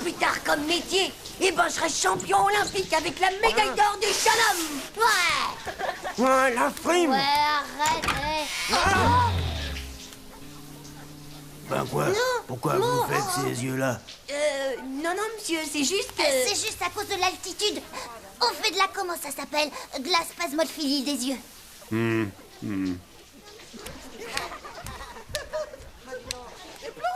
plus tard comme métier, eh ben je serai champion olympique avec la médaille d'or du Slalom. Ouais. Ouais, la frime. Ouais, arrête. Ben quoi? Pourquoi vous faites ces yeux-là? Non, monsieur, c'est juste... C'est juste à cause de l'altitude. On fait de la... comment ça s'appelle? De la spasmophilie des yeux.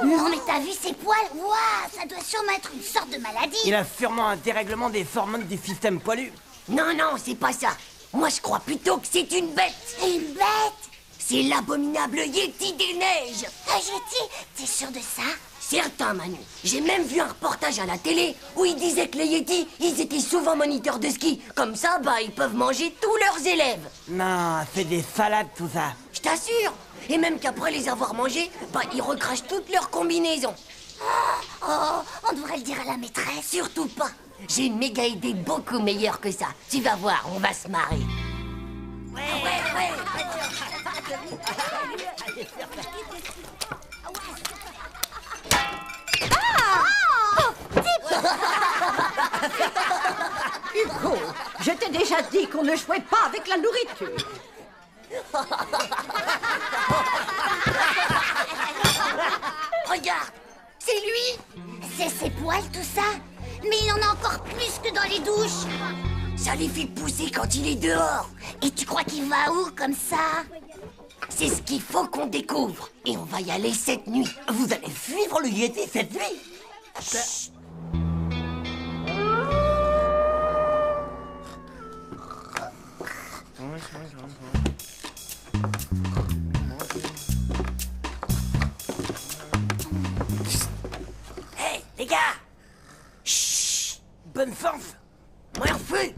Non, mais t'as vu ses poils? Waouh, ça doit sûrement être une sorte de maladie. Il a sûrement un dérèglement des hormones du système poilu. Non, non, c'est pas ça. Moi, je crois plutôt que c'est une bête. Une bête? C'est l'abominable Yeti des neiges. Un Yeti? T'es sûr de ça? Certain, Manu. J'ai même vu un reportage à la télé où ils disaient que les Yetis, ils étaient souvent moniteurs de ski. Comme ça, bah, ils peuvent manger tous leurs élèves. Non, c'est des salades tout ça. Je t'assure. Et même qu'après les avoir mangés, bah, ils recrachent toutes leurs combinaisons. Oh, on devrait le dire à la maîtresse. Surtout pas. J'ai une méga idée beaucoup meilleure que ça. Tu vas voir, on va se marrer. Ouais. Hugo, je t'ai déjà dit qu'on ne jouait pas avec la nourriture. Regarde, c'est lui. C'est ses poils, tout ça? Mais il en a encore plus que dans les douches. Ça les fait pousser quand il est dehors. Et tu crois qu'il va où, comme ça? C'est ce qu'il faut qu'on découvre. Et on va y aller cette nuit. Vous allez suivre le Yeti cette nuit? Chut. Hey, les gars. Chut. Bonne chance. Moi en feu.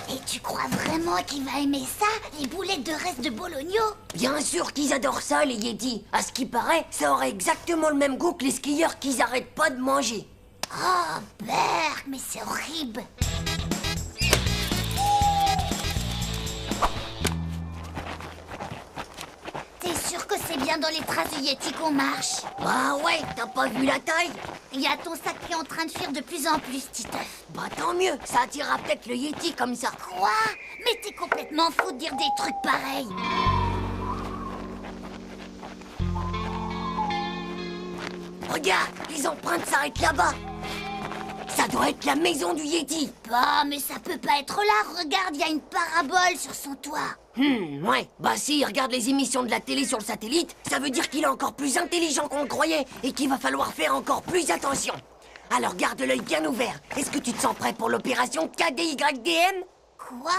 Et tu crois vraiment qu'il va aimer ça, les boulettes de reste de bologno? Bien sûr qu'ils adorent ça, les Yetis. À ce qui paraît, ça aurait exactement le même goût que les skieurs qu'ils arrêtent pas de manger. Oh, Berk, mais c'est horrible. T'es sûr que c'est bien dans les traces du Yeti qu'on marche? Bah ouais, t'as pas vu la taille? Il y a ton sac qui est en train de fuir de plus en plus, Titeuf. Bah tant mieux, ça attirera peut-être le Yeti comme ça. Quoi? Mais t'es complètement fou de dire des trucs pareils. Regarde, les empreintes s'arrêtent là-bas. Ça doit être la maison du Yeti. Bah, mais ça peut pas être là. Regarde, il y a une parabole sur son toit. Ouais. Bah si, regarde les émissions de la télé sur le satellite, ça veut dire qu'il est encore plus intelligent qu'on le croyait et qu'il va falloir faire encore plus attention. Alors garde l'œil bien ouvert. Est-ce que tu te sens prêt pour l'opération KDYDM? Quoi?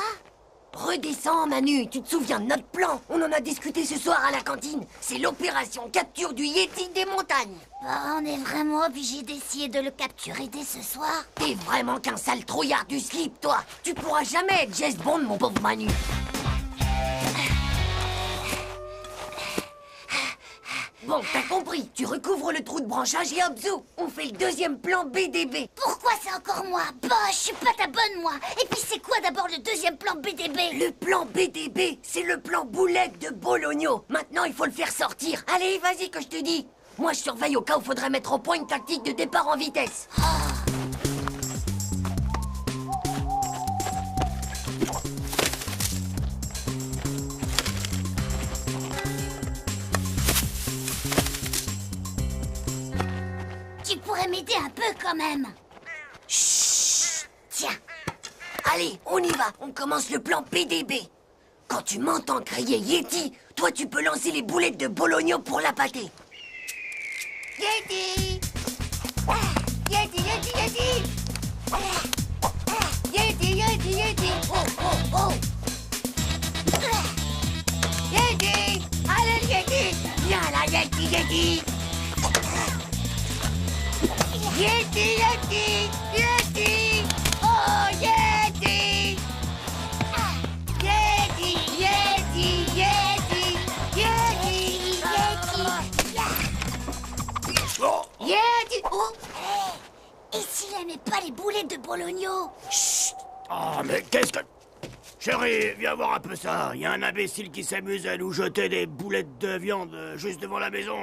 Redescends, Manu, tu te souviens de notre plan? On en a discuté ce soir à la cantine. C'est l'opération capture du Yeti des montagnes. Bah, on est vraiment obligé d'essayer de le capturer dès ce soir. T'es vraiment qu'un sale trouillard du slip, toi. Tu pourras jamais être James Bond, mon pauvre Manu. Bon, t'as compris. Tu recouvres le trou de branchage et hop, zou, on fait le deuxième plan BDB. Pourquoi c'est encore moi? Bah, je suis pas ta bonne, moi. Et puis c'est quoi d'abord le deuxième plan BDB? Le plan BDB, c'est le plan boulette de Bologno. Maintenant, il faut le faire sortir. Allez, vas-y que je te dis. Moi, je surveille au cas où faudrait mettre au point une tactique de départ en vitesse. Tu pourrais m'aider un peu quand même. Chut. Tiens. Allez, on y va. On commence le plan BDB. Quand tu m'entends crier Yeti, toi, tu peux lancer les boulettes de Bologno pour la pâter. Yeti! Yeti, Yeti, Yeti! Yeti, Yeti, Yeti! Oh, oh, oh! Yeti! Allez, Yeti! Viens là, Yeti, Yeti! Yeti, Yeti, Yeti. Oh, Yeti. Yeti, Yeti, Yeti, Yeti, Oh, Yeti. Oh. Et s'il aimait pas les boulettes de Bologno? Chut. oh, mais qu'est-ce que... Chérie, viens voir un peu ça. Il y a un imbécile qui s'amuse à nous jeter des boulettes de viande juste devant la maison.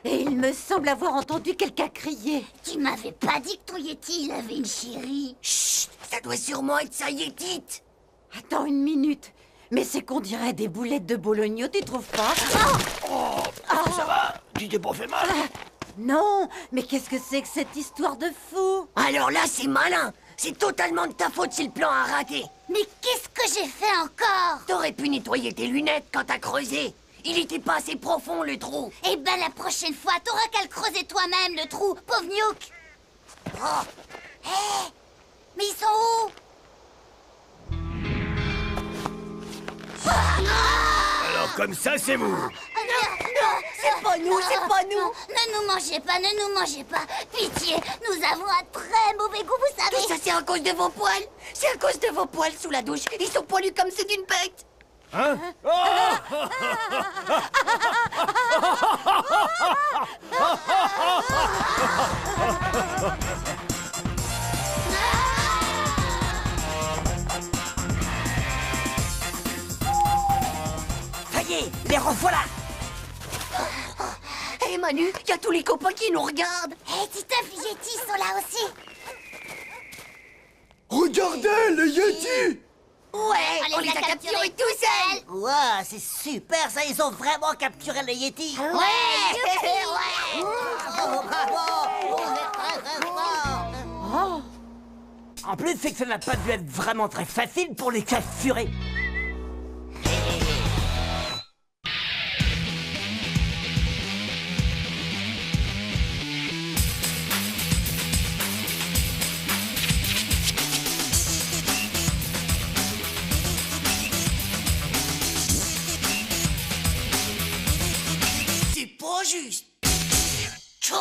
Et il me semble avoir entendu quelqu'un crier. Tu m'avais pas dit que ton Yeti, il avait une chérie. Chut. Ça doit sûrement être sa Yétite. Attends une minute. Mais c'est qu'on dirait des boulettes de Bologno, tu trouves pas? Oh, ça va? Tu t'es pas fait mal? Non, mais qu'est-ce que c'est que cette histoire de fou? Alors là, c'est malin. C'est totalement de ta faute si le plan a raté. Mais qu'est-ce que j'ai fait encore? T'aurais pu nettoyer tes lunettes quand t'as creusé. Il était pas assez profond, le trou. Eh ben la prochaine fois, t'auras qu'à le creuser toi-même, le trou, pauvre Newk. Oh. Hé. Mais ils sont où? Alors comme ça, c'est mou. Non, c'est pas nous, c'est pas nous. Ne nous mangez pas, ne nous mangez pas. Pitié, nous avons un très mauvais goût, vous Tout savez. ça, c'est à cause de vos poils. C'est à cause de vos poils sous la douche. Ils sont poilus comme ceux d'une bête. Hein? Ça y est, les revoilà. Hé Manu, y a tous les copains qui nous regardent. Hé, Titeuf, les Yetis sont là aussi. Regardez, les Yetis! Ouais, on les a capturés tout seuls. Ouah, c'est super ça, ils ont vraiment capturé le Yeti. Ouais, Ouais. Bravo, bravo, vous êtes très très forts. Oh, En plus, c'est que ça n'a pas dû être vraiment très facile pour les capturer. c'est pas juste. Tchou.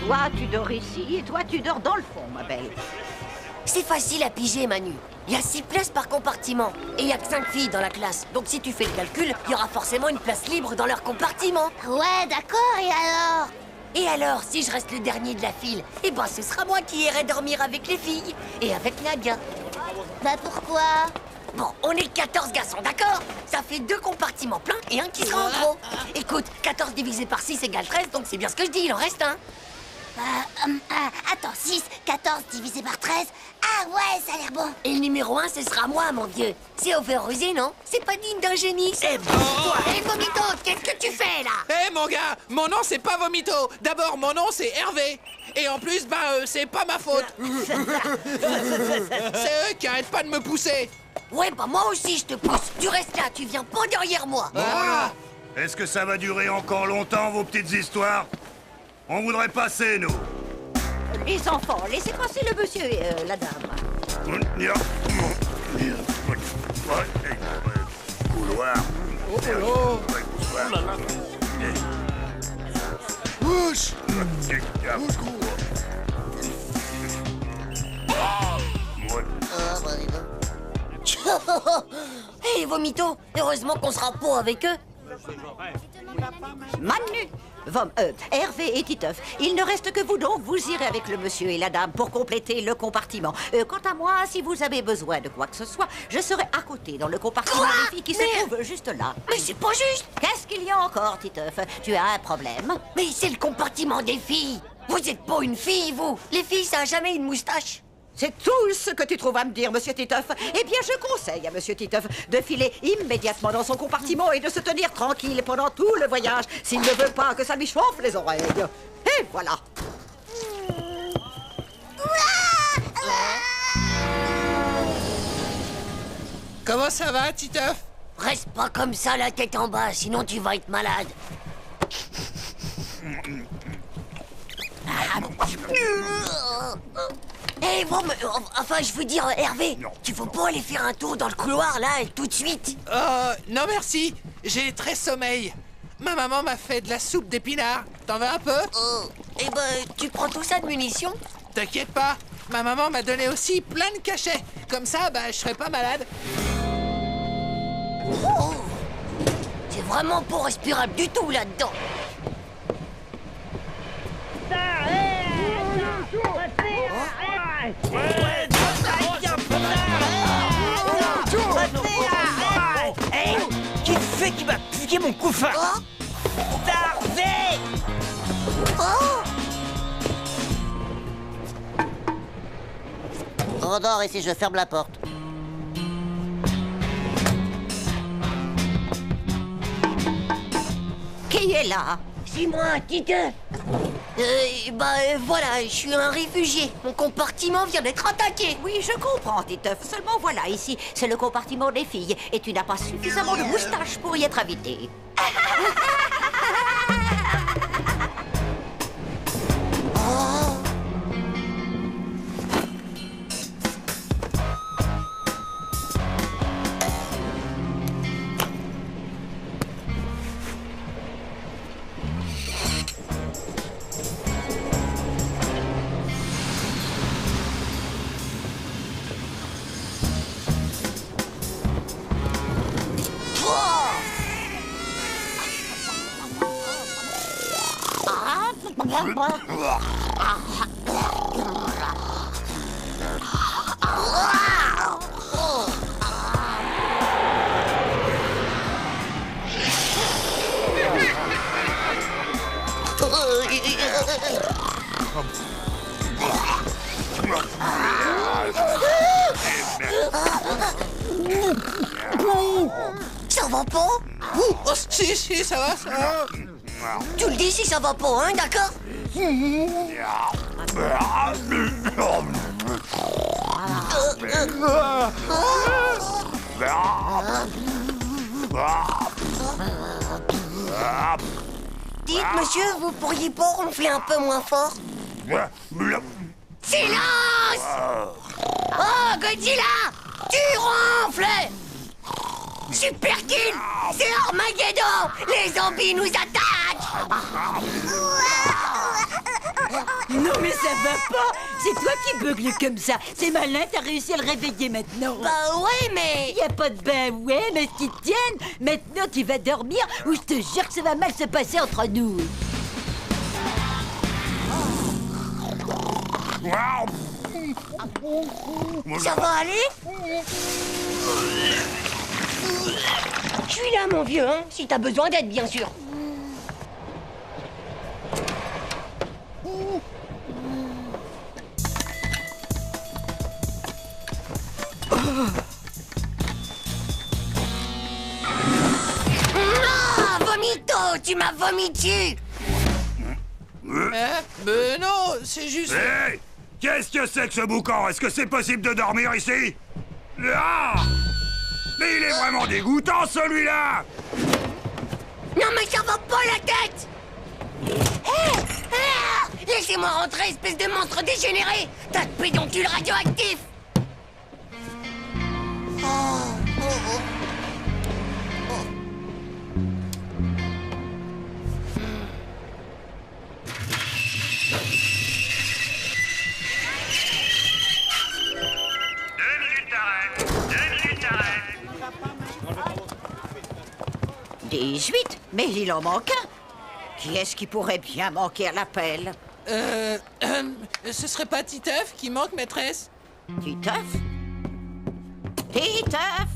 toi tu dors ici et toi tu dors dans le fond, ma belle. C'est facile à piger, Manu. Il y a 6 places par compartiment. Et il y a que 5 filles dans la classe. Donc si tu fais le calcul, il y aura forcément une place libre dans leur compartiment. Ouais, d'accord, et alors? Et alors, si je reste le dernier de la file, eh ben ce sera moi qui irai dormir avec les filles. Et avec Nadia. Bah pourquoi? Bon, on est 14 garçons, d'accord? Ça fait 2 compartiments pleins et un qui sera en trop. Écoute, 14 divisé par 6 égale 13, donc c'est bien ce que je dis, il en reste un. Attends, 6, 14 divisé par 13. Ah ouais, ça a l'air bon. Et le numéro 1, ce sera moi, mon vieux. C'est overusé, non? C'est pas digne d'un génie. C'est bon. Toi, hé, Vomito, qu'est-ce que tu fais, là? Hé mon gars, mon nom c'est pas Vomito. D'abord mon nom c'est Hervé. Et en plus, c'est pas ma faute. C'est eux qui arrêtent pas de me pousser. Ouais, bah moi aussi, je te pousse. Tu restes là, tu viens pas derrière moi. Ah. Est-ce que ça va durer encore longtemps, vos petites histoires? On voudrait passer, nous. Les enfants, laissez passer le monsieur et la dame. Couloir. Bouche! Hé, Vomito, heureusement qu'on sera pas avec eux. Manu, Hervé et Titeuf, il ne reste que vous donc, vous irez avec le monsieur et la dame pour compléter le compartiment. Quant à moi, si vous avez besoin de quoi que ce soit, je serai à côté dans le compartiment Quoi? des filles qui Mais- se trouve juste là. Mais c'est pas juste. Qu'est-ce qu'il y a encore, Titeuf? Tu as un problème? Mais c'est le compartiment des filles. Vous êtes pas une fille, vous. Les filles, ça a jamais une moustache. C'est tout ce que tu trouves à me dire, monsieur Titeuf. Eh bien, je conseille à monsieur Titeuf de filer immédiatement dans son compartiment et de se tenir tranquille pendant tout le voyage s'il ne veut pas que ça lui chauffe les oreilles. Et voilà. Comment ça va, Titeuf? Reste pas comme ça, la tête en bas, sinon tu vas être malade. Eh bon, enfin, je veux dire, Hervé, tu veux pas aller faire un tour dans le couloir, là, et tout de suite? Non merci, j'ai très sommeil. Ma maman m'a fait de la soupe d'épinards. T'en veux un peu? Eh ben, tu prends tout ça de munitions? T'inquiète pas, ma maman m'a donné aussi plein de cachets. Comme ça, bah, je serai pas malade. Oh, c'est vraiment pas respirable du tout, là-dedans. Hey, qui c'est qui m'a piqué mon couffin? Hervé! On dort ici, je ferme la porte. Qui est là? C'est moi, Titeuf. Voilà, je suis un réfugié. Mon compartiment vient d'être attaqué. Oui, je comprends, Titeuf. Seulement voilà, ici, c'est le compartiment des filles. Et tu n'as pas suffisamment de moustache pour y être invité. Ça va pas? Oh, si, ça va, ça va. Tu le dis si ça va pas, hein, d'accord? Dites, monsieur, vous pourriez pas ronfler un peu moins fort? Silence! Oh, Godzilla! Tu ronfles! Super Kill! C'est Armageddon! Les zombies nous attaquent! Non mais ça va pas. C'est toi qui bugle comme ça. C'est malin, t'as réussi à le réveiller maintenant. Bah ouais, mais... Y a pas de ben ouais, mais qui te tienne. Maintenant tu vas dormir ou je te jure que ça va mal se passer entre nous. Ça va aller? Je suis là, mon vieux, hein, si t'as besoin d'aide, bien sûr. Non, vomito, tu m'as vomi dessus. Mais non, c'est juste... Hé! Qu'est-ce que c'est que ce boucan? Est-ce que c'est possible de dormir ici? Ah! Mais il est vraiment dégoûtant, celui-là! Non, mais ça va pas la tête! Laissez-moi rentrer, espèce de monstre dégénéré! Tas de pédoncules radioactifs! Deux minutes d'arrêt. 18? Mais il en manque un. Qui est-ce qui pourrait bien manquer à l'appel? Ce serait pas Titeuf qui manque, maîtresse? Titeuf? Titeuf?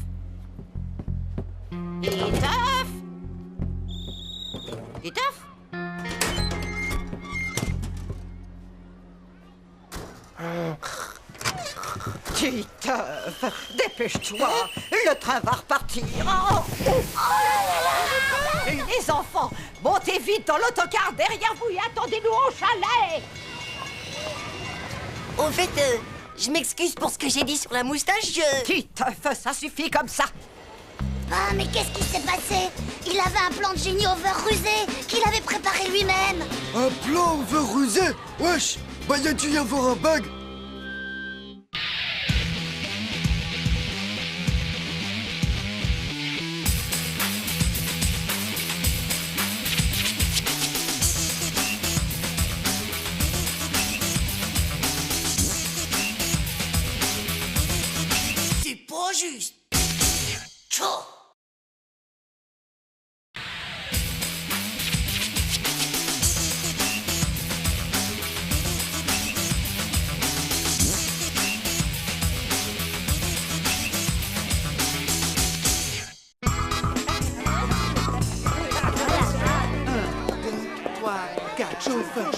Titeuf? Titeuf? Titeuf, dépêche-toi, le train va repartir. Les enfants, montez vite dans l'autocar derrière vous et attendez-nous au chalet. Au fait, je m'excuse pour ce que j'ai dit sur la moustache, Titeuf, ça suffit comme ça. Ah, mais qu'est-ce qui s'est passé? Il avait un plan de génie over-rusé qu'il avait préparé lui-même. Un plan over-rusé? Wesh, bah y a dû y avoir un bug. C'est pas juste. Tchou.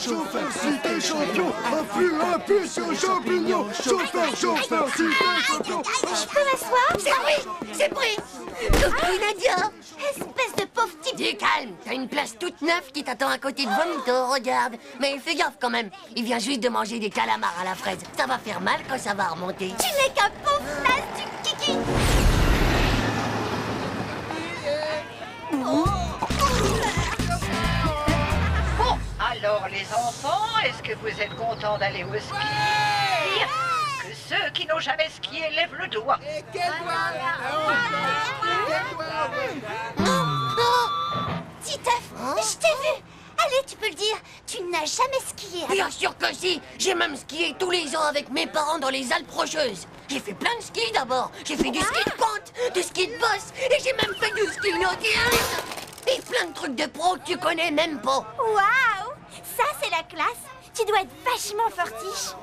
Chauffeur, cité champion, un puissant champignon. Chauffeur, cité champion. Je peux m'asseoir? C'est pris. Coucou Nadia. Espèce de pauvre type. Du calme, t'as une place toute neuve qui t'attend à côté de Vomito, regarde. Mais fais gaffe quand même, il vient juste de manger des calamars à la fraise. Ça va faire mal quand ça va remonter. Tu n'es qu'un pauvre naze du kiki. Bon, alors les enfants, est-ce que vous êtes contents d'aller au ski? Pire que ceux qui n'ont jamais skié lèvent le doigt. Titeuf, je t'ai vu. Allez, tu peux le dire, tu n'as jamais skié. Bien sûr que si. J'ai même skié tous les ans avec mes parents dans les Alpes Rocheuses. J'ai fait plein de ski d'abord. J'ai fait du ski de pente, du ski de bosse et j'ai même fait du ski nautique. Et plein de trucs de pro que tu connais même pas. Waouh, ça c'est la classe. Tu dois être vachement fortiche.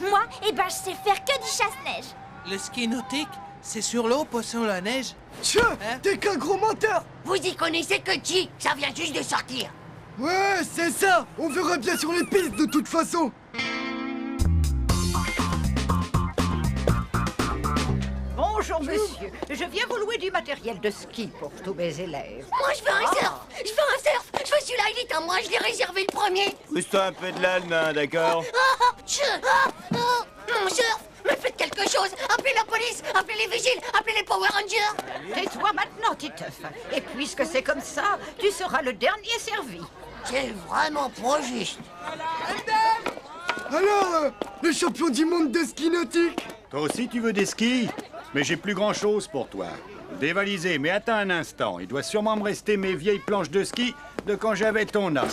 Moi, eh ben, je sais faire que du chasse-neige. Le ski nautique, c'est sur l'eau, pas sur la neige. Tiens, t'es qu'un gros menteur. Vous y connaissez que Chi, ça vient juste de sortir. Ouais, c'est ça. On verra bien sur les pistes de toute façon. Bonjour monsieur, je viens vous louer du matériel de ski pour tous mes élèves. Moi, je veux un surf. Je veux un surf. Je veux celui-là, il est à moi. Je l'ai réservé le premier. Pousse-toi un peu de là, le nain, d'accord? Mon surf. Mais faites quelque chose. Appelez la police. Appelez les vigiles. Appelez les Power Rangers. Tais-toi maintenant, Titeuf. Et puisque c'est comme ça, tu seras le dernier servi. C'est vraiment pas juste. Alors, le champion du monde de ski nautique. Toi aussi, tu veux des skis? Mais j'ai plus grand-chose pour toi. Dévalisé, mais attends un instant. Il doit sûrement me rester mes vieilles planches de ski de quand j'avais ton âge.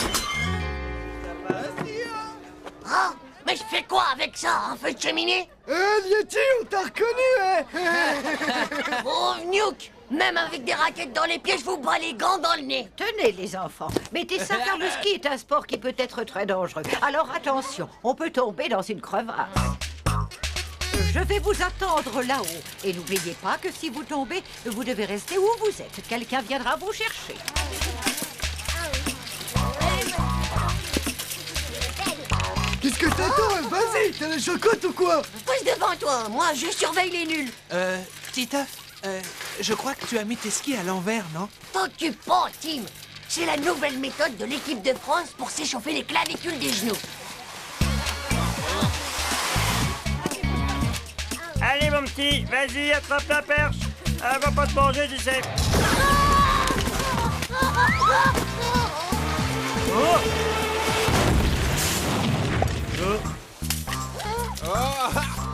Oh, mais je fais quoi avec ça? Un feu de cheminée? Yeti, on t'a reconnu, hein? Oh, Nuke! Même avec des raquettes dans les pieds, je vous bats les gants dans le nez. Tenez les enfants, mettez ça car le ski est un sport qui peut être très dangereux. Alors attention, on peut tomber dans une crevasse. Je vais vous attendre là-haut. Et n'oubliez pas que si vous tombez, vous devez rester où vous êtes. Quelqu'un viendra vous chercher. Qu'est-ce que t'attends? Vas-y, t'as la chocotte ou quoi? Passe devant toi, moi je surveille les nuls. Titeuf, je crois que tu as mis tes skis à l'envers, non? T'occupe pas, Tim. C'est la nouvelle méthode de l'équipe de France pour s'échauffer les clavicules des genoux. Allez, mon petit, vas-y, attrape la perche. Elle va pas te manger, tu sais.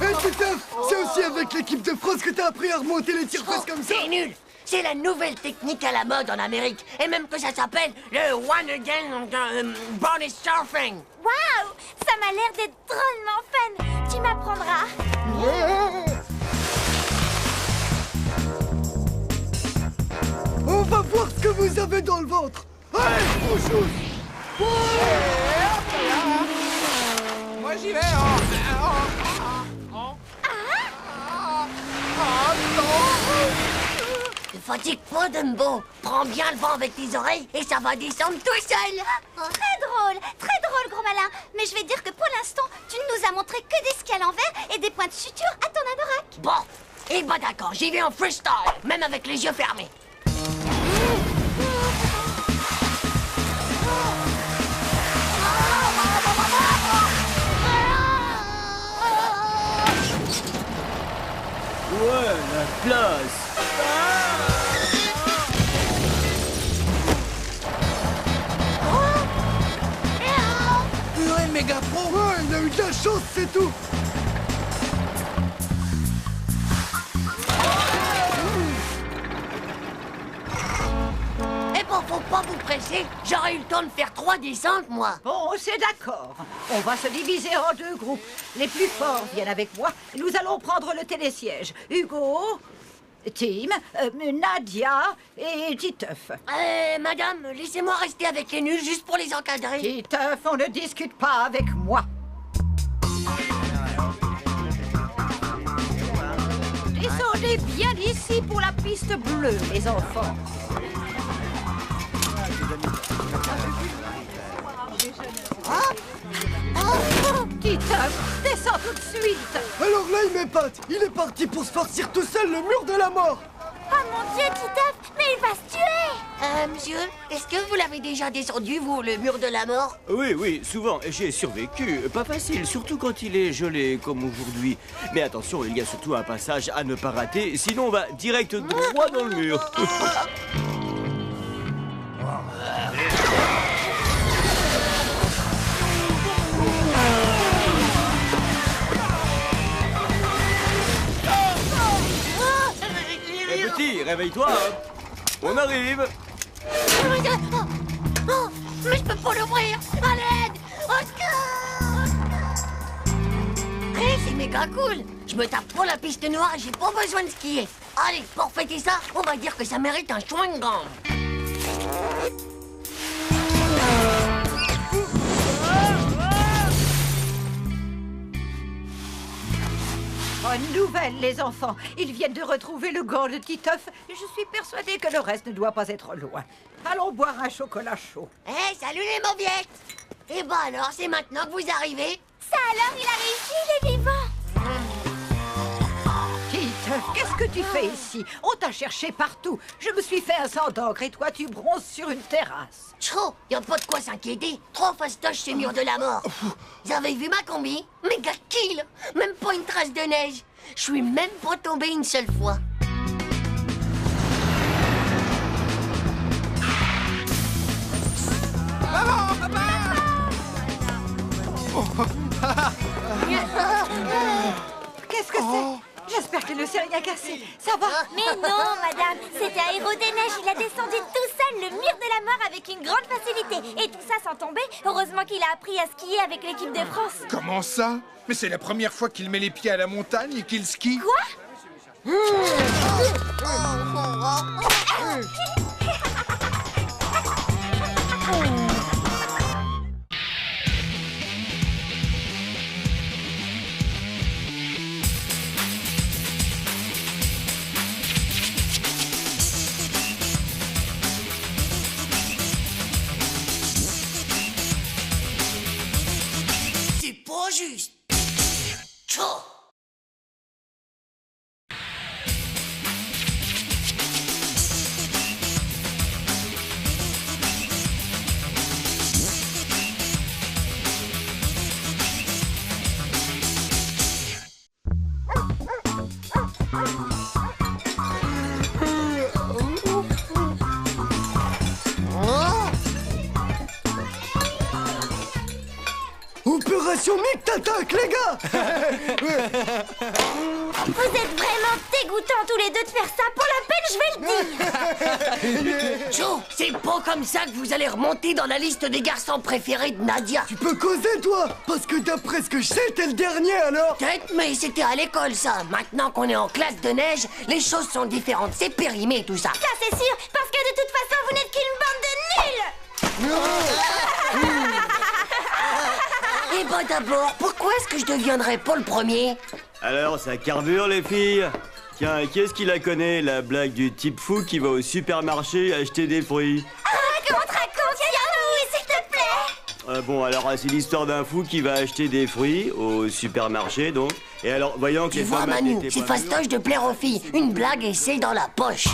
Hé, Titeuf, c'est aussi avec l'équipe de France que t'as appris à remonter les tire-fesses comme ça? C'est nul. C'est la nouvelle technique à la mode en Amérique. Et même que ça s'appelle le One Again Bonus Surfing. Waouh, ça m'a l'air d'être drôlement fun. Tu m'apprendras. On va voir ce que vous avez dans le ventre. Allez, bonjour. Moi j'y vais. Ne fatigue pas, Dumbo. Prends bien le vent avec tes oreilles et ça va descendre tout seul. Très drôle, gros malin. Mais je vais dire que pour l'instant, tu ne nous as montré que des skis à l'envers et des points de suture à ton anorak. Bon, et bah d'accord, j'y vais en freestyle, même avec les yeux fermés. Ouais, la classe. méga pro. Ouais, il a eu de la chance, c'est tout. Eh bon, faut pas vous presser. J'aurais eu le temps de faire 3 descentes, moi. Bon, c'est d'accord. On va se diviser en 2 groupes. Les plus forts viennent avec moi. Nous allons prendre le télésiège. Hugo, Tim, Nadia et Titeuf. Madame, laissez-moi rester avec les nuls juste pour les encadrer. Titeuf, on ne discute pas avec moi. Descendez bien d'ici pour la piste bleue, les enfants. Titeuf, descends tout de suite. Alors là, il m'épate. Il est parti pour se farcir tout seul le mur de la mort. Oh mon Dieu, Titeuf, mais il va se tuer. Monsieur, est-ce que vous l'avez déjà descendu, vous, le mur de la mort? Oui, souvent. J'ai survécu. Pas facile, surtout quand il est gelé comme aujourd'hui. Mais attention, il y a surtout un passage à ne pas rater, sinon on va direct droit dans le mur. Petit, réveille-toi. On arrive. Oh, mais je peux pas l'ouvrir. À l'aide. Au secours. C'est méga cool. Je me tape pour la piste noire et j'ai pas besoin de skier. Allez, pour fêter ça, on va dire que ça mérite un chewing-gum. Bonne nouvelle, les enfants. Ils viennent de retrouver le gant de Titeuf. Je suis persuadée que le reste ne doit pas être loin. Allons boire un chocolat chaud. Salut les mauviettes. Eh ben alors, c'est maintenant que vous arrivez? Ça alors, il a réussi, il est vivant. Titeuf, qu'est-ce que tu fais ici? On t'a cherché partout. Je me suis fait un sang d'encre et toi, tu bronzes sur une terrasse. Tchou, y a pas de quoi s'inquiéter. Trop fastoche ces murs de la mort. Vous avez vu ma combi? Méga kill. Même pas une trace de neige. Je suis même pas tombé une seule fois. Maman, papa. Qu'est-ce que c'est? J'espère qu'il ne s'est rien cassé. Ça va? Mais non, madame, c'était Aéro des Neiges. Il a descendu tout seul le mur de la mort avec une grande facilité. Et tout ça sans tomber. Heureusement qu'il a appris à skier avec l'équipe de France. Comment ça? Mais c'est la première fois qu'il met les pieds à la montagne et qu'il skie. Quoi? C'est pas juste. Tchou. Opération Mick t'attaque, les gars. Vous êtes vraiment dégoûtants tous les deux de faire ça. Pour la peine, je vais le dire. Tchou, c'est pas comme ça que vous allez remonter dans la liste des garçons préférés de Nadia. Tu peux causer, toi, parce que d'après ce que je sais, t'es le dernier, alors. Peut-être, mais c'était à l'école, ça. Maintenant qu'on est en classe de neige, les choses sont différentes. C'est périmé, tout ça. Ça, c'est sûr, parce que de toute façon, vous n'êtes qu'une bande de nuls. Eh ben d'abord, pourquoi est-ce que je deviendrais pas le premier? Alors, ça carbure, les filles? Tiens, qui est-ce qui la connaît, la blague du type fou qui va au supermarché acheter des fruits? Raconte, tiens-nous, s'il te plaît. Bon, alors, c'est l'histoire d'un fou qui va acheter des fruits au supermarché, donc. Et alors, voyant que Tu les vois, tomates Manu, n'étaient c'est pas fastoche de plaire aux filles. Une blague et c'est dans la poche.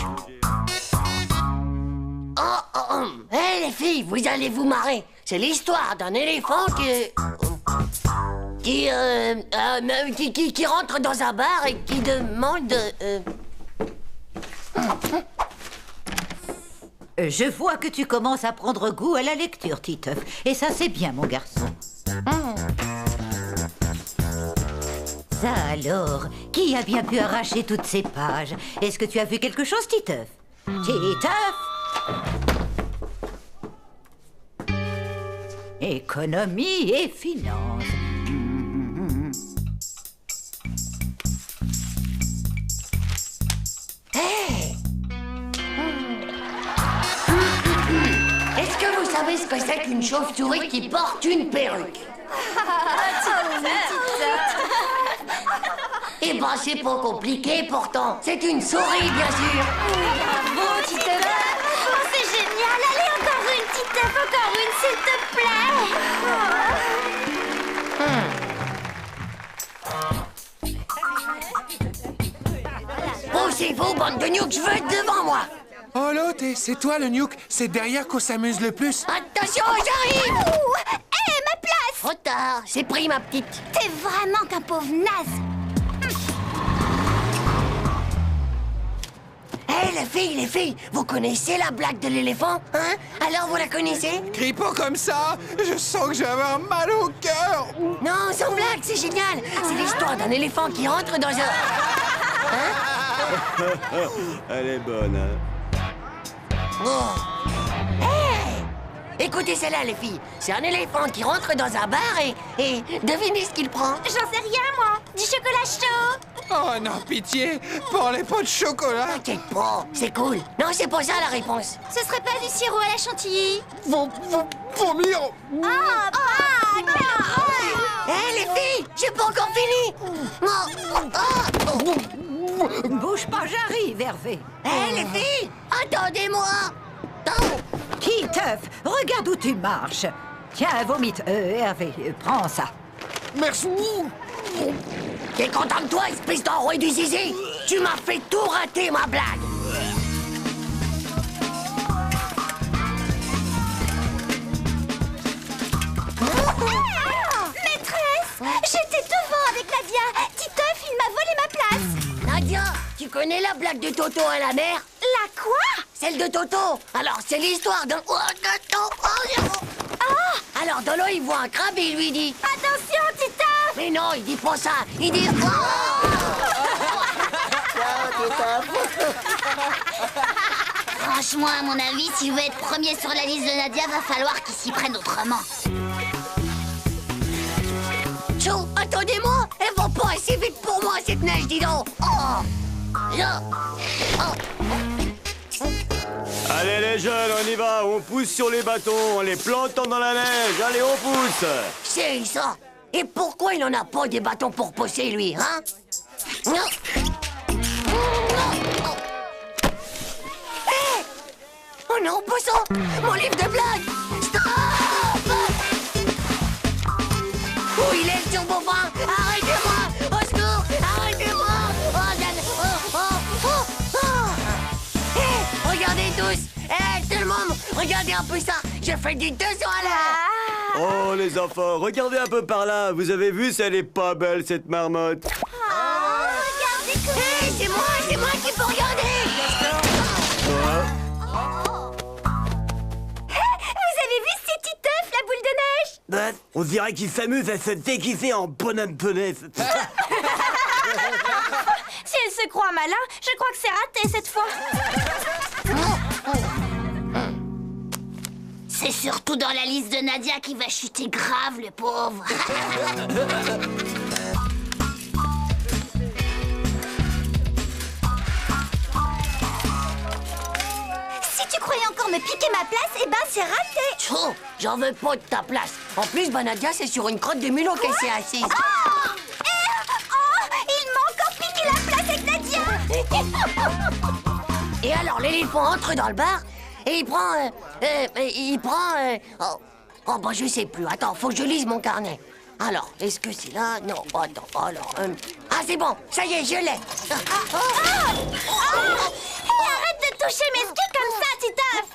Hé, les filles, vous allez vous marrer. C'est l'histoire d'un éléphant qui rentre dans un bar et qui demande... Je vois que tu commences à prendre goût à la lecture, Titeuf. Et ça, c'est bien, mon garçon. Ça alors, qui a bien pu arracher toutes ces pages? Est-ce que tu as vu quelque chose, Titeuf? Titeuf? Économie et finances. Hey! Est-ce que vous savez ce que c'est qu'une chauve-souris qui porte une perruque? Eh ben, c'est pas compliqué pourtant. C'est une souris, bien sûr. Bravo, Titeuf. Oh, c'est génial. Allez, encore une, Titeuf, encore une, s'il te plaît. Poussez-vous, bande de nuques, je veux être devant moi. Oh l'autre, c'est toi le nuke. C'est derrière qu'on s'amuse le plus. Attention, j'arrive. Hé, ma place. Trop tard, c'est pris, ma petite. T'es vraiment qu'un pauvre naze. Hé, les filles, vous connaissez la blague de l'éléphant, hein? Alors, vous la connaissez? Crie pas comme ça. Je sens que je vais avoir mal au cœur. Non, sans blague, c'est génial. C'est l'histoire d'un éléphant qui rentre dans un... Hein? Elle est bonne, hein? Oh. Hey! Écoutez celle-là, les filles. C'est un éléphant qui rentre dans un bar et devinez ce qu'il prend. J'en sais rien, moi. Du chocolat chaud. Oh non, pitié. Pour les pots de chocolat. T'inquiète pas, c'est cool. Non, c'est pas ça la réponse. Ce serait pas du sirop à la chantilly? Vomir. Hé, les filles, j'ai pas encore fini. Bouge pas, j'arrive, Hervé. Hé, les filles, attendez-moi. Titeuf, regarde où tu marches. Tiens, vomite. Hervé, prends ça. Merci. T'es content de toi, espèce d'enroué du zizi? Tu m'as fait tout rater, ma blague. Maîtresse, j'étais devant avec Nadia. Titeuf, il m'a volé ma place. Nadia, tu connais la blague de Toto à la mer? La quoi? Celle de Toto. Alors, c'est l'histoire d'un... Alors, dans l'eau, il voit un crabe et il lui dit... Attention, Titeuf. Mais non, il dit pas ça. Il dit... Franchement, à mon avis, si je veux être premier sur la liste de Nadia, va falloir qu'il s'y prenne autrement. Chou, attendez-moi. Elle va pas assez vite pour moi, cette neige, dis donc. Allez les jeunes, on y va, on pousse sur les bâtons, en les plantant dans la neige, allez on pousse. C'est ça. Et pourquoi il en a pas des bâtons pour pousser, lui, hein? Non. Hé! Oh non, poisson! Mon livre de blagues! Stop! Où il est, le turbofin? Arrêtez-moi! Au secours! Arrêtez-moi! Hé! Regardez tous! Hé, tout le monde! Regardez un peu ça! Je fais du 200 à l'heure! Oh les enfants, regardez un peu par là, vous avez vu, elle est pas belle cette marmotte. Regardez comme... Hé, c'est moi qui peux regarder! Vous avez vu, c'est Titeuf, la boule de neige? On dirait qu'il s'amuse à se déguiser en bonhomme de neige. Si elle se croit malin, je crois que c'est raté cette fois. C'est surtout dans la liste de Nadia qui va chuter grave, le pauvre. Si tu croyais encore me piquer ma place, eh ben c'est raté. Chou, j'en veux pas de ta place. En plus, Nadia, c'est sur une crotte de mulot qu'elle s'est assise. Il m'a encore piqué la place avec Nadia. Et alors, l'éléphant entre dans le bar et il prend... Oh, bah, je sais plus. Attends, faut que je lise mon carnet. Alors, est-ce que c'est là? Non, attends, alors... Ah, c'est bon, ça y est, je l'ai. Arrête de toucher mes skis comme ça, Titeuf.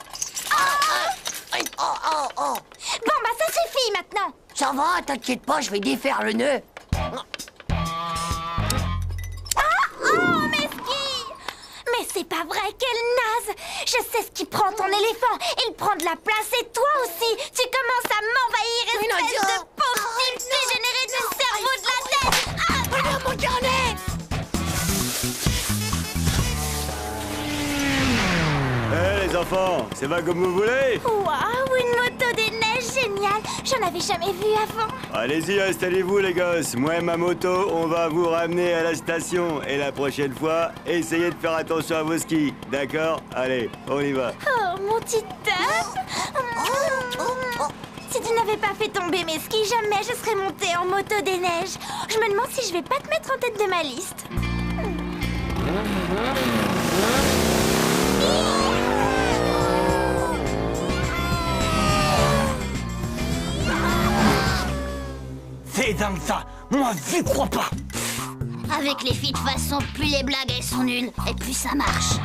Oh. Bon, bah ça suffit maintenant. Ça va, t'inquiète pas, je vais défaire le nœud. Mes skis. Mais c'est pas vrai, quelle naze. Je sais ce qui prend ton éléphant. Il prend de la place et toi aussi. Tu commences à m'envahir, espèce de pauvre type dégénéré du cerveau de la tête. enfants, ça va comme vous voulez? Waouh, une moto des neiges géniale. J'en avais jamais vu avant. Allez-y, installez-vous les gosses. Moi et ma moto, on va vous ramener à la station. Et la prochaine fois, essayez de faire attention à vos skis. D'accord? Allez, on y va. Oh, mon Titeuf. Si tu n'avais pas fait tomber mes skis, jamais je serais montée en moto des neiges. Je me demande si je vais pas te mettre en tête de ma liste. C'est dingue ça. Moi, j'y crois pas. Avec les filles, de toute façon, plus les blagues elles sont nulles, et plus ça marche.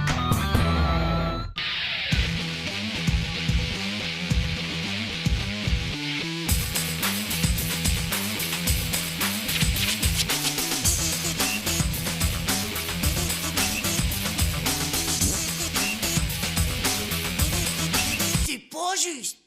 C'est pas juste.